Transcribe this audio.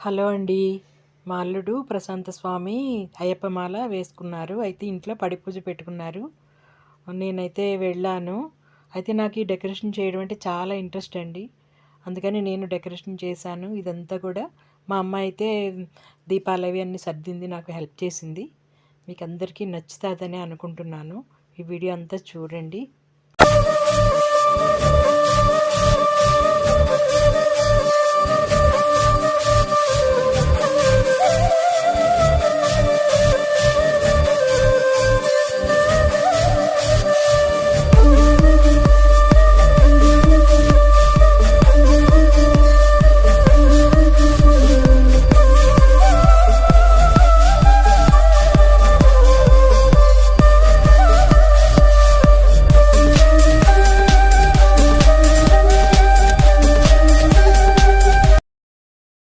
Hello అండి. మా అల్లుడు ప్రశాంత స్వామి అయ్యప్పమాల వేసుకున్నారు. అయితే ఇంట్లో పడిపూజ పెట్టుకున్నారు. నేనైతే వెళ్ళాను. అయితే నాకు ఈ డెకరేషన్ చేయడం అంటే చాలా ఇంట్రెస్ట్ అండి. అందుకని నేను డెకరేషన్ చేశాను. ఇదంతా కూడా మా అమ్మ అయితే దీపాలవి అన్నీ సర్దింది. నాకు హెల్ప్ చేసింది. మీకు అందరికీ నచ్చుతుందని అనుకుంటున్నాను. ఈ వీడియో అంతా చూడండి.